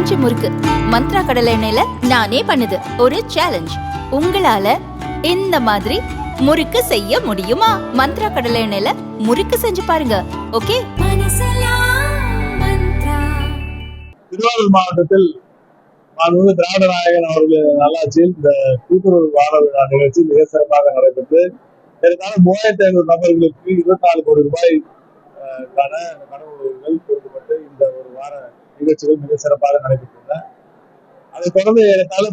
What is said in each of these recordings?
பஞ்சு முறுக்கு மந்த்ரா கடலை எண்ணெயில நானே பண்ணுது ஒரு சேலஞ்ச். உங்களால இந்த மாதிரி முறுக்கு செய்ய முடியுமா? மந்த்ரா கடலை எண்ணெயில முறுக்கு செஞ்சு பாருங்க. ஓகே. திருவாரூர் மாவட்டத்தில் திராவிட நாயகன் அவர்கள் நல்லாட்சியில் இந்த கூட்டுறவு வார விழா நிகழ்ச்சி மிக சிறப்பாக நடைபெற்று ஏறத்தாழ 3500 நபர்களுக்கு 24 கோடி ரூபாய் கடவுள்கள் கொடுக்கப்பட்டு இந்த ஒரு வார நிகழ்ச்சிகள் மிக சிறப்பாக நடைபெற்றுள்ளன. அதைத் தொடர்ந்து ஏறத்தாழ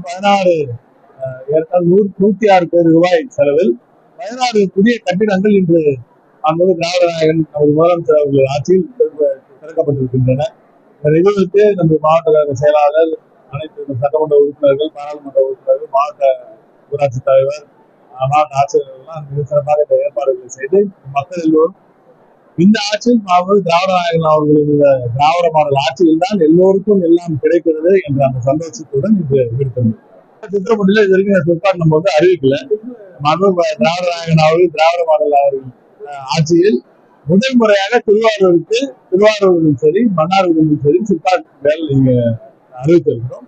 106 கோடி ரூபாய் செலவில் 16 புதிய கட்டிடங்கள் இன்று திராவிட நாயகன் நமது முதலமைச்சர் அவர்கள் ஆட்சியில் திறக்கப்பட்டிருக்கின்றன. இந்த நிகழ்வுக்கு நம்ம மாவட்ட கழக செயலாளர், அனைத்து சட்டமன்ற உறுப்பினர்கள், பாராளுமன்ற உறுப்பினர்கள், மாவட்ட ஊராட்சி தலைவர், மாவட்ட ஆட்சியர்கள் எல்லாம் மிக சிறப்பாக இந்த ஏற்பாடுகளை செய்து மக்கள் எல்லோரும் இந்த ஆட்சியில் திராவிட நாயகன் அவர்களின் திராவிட மாடல் ஆட்சியில் தான் எல்லோருக்கும் எல்லாம் கிடைக்கிறது என்ற அந்த சந்தோஷத்துடன் இன்று இருக்கிறது. திட்டப்பட்டியில இது வரைக்கும் பிற்பாடு நம்ம அறிவிக்கல. திராவிட நாயகன் அவர்கள் திராவிட மாடல் அவர்கள் ஆட்சியில் முதல் முறையாக திருவாரூரிலும் சரி, மன்னார்குடியிலும் சரி சிற்பாட் வேலை நீங்க அறிவித்திருக்கிறோம்.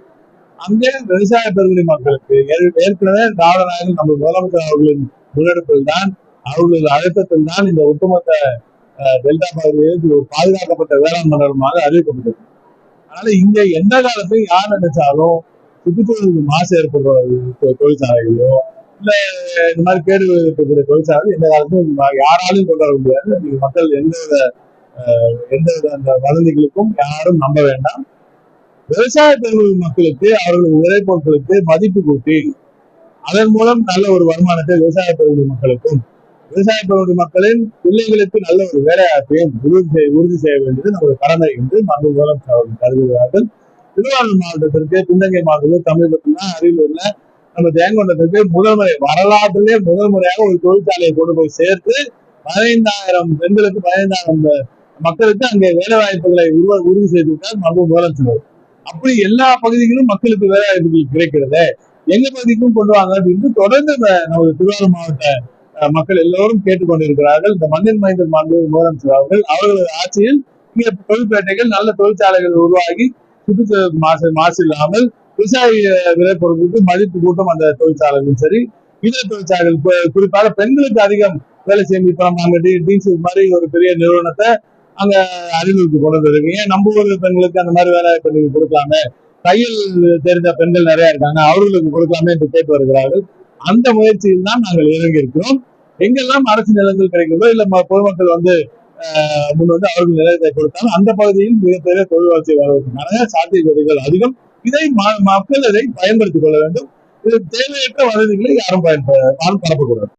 அங்கே விவசாய பெருங்குடி மக்களுக்கு ஏற்கனவே திராவிட நாயகன் நம்ம முதலமைச்சர் அவர்களின் முன்னெடுப்பில் தான், அவர்களது அழுத்தத்தில் தான் இந்த ஒட்டுமொத்த டெல்டா பகுதியில் ஒரு பாதுகாக்கப்பட்ட வேளாண் மண்டலமாக அறிவிக்கப்பட்டது. அதனால இங்க எந்த காலத்தையும் யார் நினைச்சாலும் சுற்றுச்சூழலுக்கு மாசு ஏற்படுற தொழிற்சாலைகளோ இல்ல இந்த மாதிரி கேடு இருக்கக்கூடிய தொழிற்சாலை எந்த காலத்தையும் யாராலையும் கொண்டு வர முடியாது. நீங்க மக்கள் எந்தவித அந்த வதந்திகளுக்கும் யாரும் நம்ப வேண்டாம். விவசாய பெருங்குடி மக்களுக்கு அவர்களது விளைபொருட்களுக்கு மதிப்பு கூட்டி அதன் மூலம் நல்ல ஒரு வருமானத்தை விவசாய பெருங்குடி மக்களுக்கும் விவசாய பெருங்குடி மக்களின் பிள்ளைகளுக்கு நல்ல ஒரு வேலையாட்சியும் உறுதி செய்ய வேண்டியது நமது கடமை என்று மத்திய முதலமைச்சர் அவர்கள் கருதுகிறார்கள். திருவாரூர் மாவட்டத்திற்கு பின்தங்கிய மாவட்டத்தில் சமீபத்தில் அரியலூர்ல நம்ம தேங்கொண்டத்திற்கு வரலாற்றிலே முதல் முறையாக ஒரு தொழிற்சாலையை கொண்டு போய் சேர்த்து 15,000 பெண்களுக்கு 15,000 மக்களுக்கு அங்கே வேலை வாய்ப்புகளை உறுதி செய்திருக்கார் மத்திய முதலமைச்சர். அப்படி எல்லா பகுதிகளிலும் மக்களுக்கு வேலை வாய்ப்புகள் கிடைக்கிறது, எங்க பகுதிக்கும் கொண்டு வாங்க அப்படின்னு தொடர்ந்து நமது திருவாரூர் மாவட்ட மக்கள் எல்லோரும் கேட்டுக்கொண்டிருக்கிறார்கள். இந்த மண்ணின் மைந்தர் முதலமைச்சர் அவர்களது ஆட்சியில் இங்கே தொழிற்பேட்டைகள், நல்ல தொழிற்சாலைகள் உருவாகி சுற்றுச்சூழல் மாசு இல்லாமல் விவசாய விளைபொருட்களுக்கு மதிப்பு கூட்டும் அந்த தொழிற்சாலைகளும் சரி, இதர தொழிற்சாலைகள் குறிப்பாக பெண்களுக்கு அதிகம் வேலை செய்யும். இப்ப நம்ம டீன்ஸ் மாதிரி ஒரு பெரிய நிறுவனத்தை அங்க அரியலூருக்கு கொண்டு வந்திருக்கு. ஏன் நம்ம ஊர் பெண்களுக்கு அந்த மாதிரி வேலை பெண்களுக்கு கொடுக்கலாமே, தையல் தெரிந்த பெண்கள் நிறைய இருக்காங்க, அவர்களுக்கு கொடுக்கலாமே என்று கேட்டு வருகிறார்கள். அந்த முயற்சியில் தான் நாங்கள் இறங்கி இருக்கிறோம். எங்கெல்லாம் அரசு நிலங்கள் கிடைக்கிறதோ இல்ல பொதுமக்கள் முன் அவர்கள் நிலத்தை கொடுத்தாலும் அந்த பகுதியில் மிகப்பெரிய தொழில் வளர்ச்சி வருவதற்கான சாத்தியக்கூறுகள் அதிகம். இதை மக்கள் அதை பயன்படுத்திக் கொள்ள வேண்டும். இது தேவையற்ற வதந்திகளை யாரும் பரப்பக்கூடாது.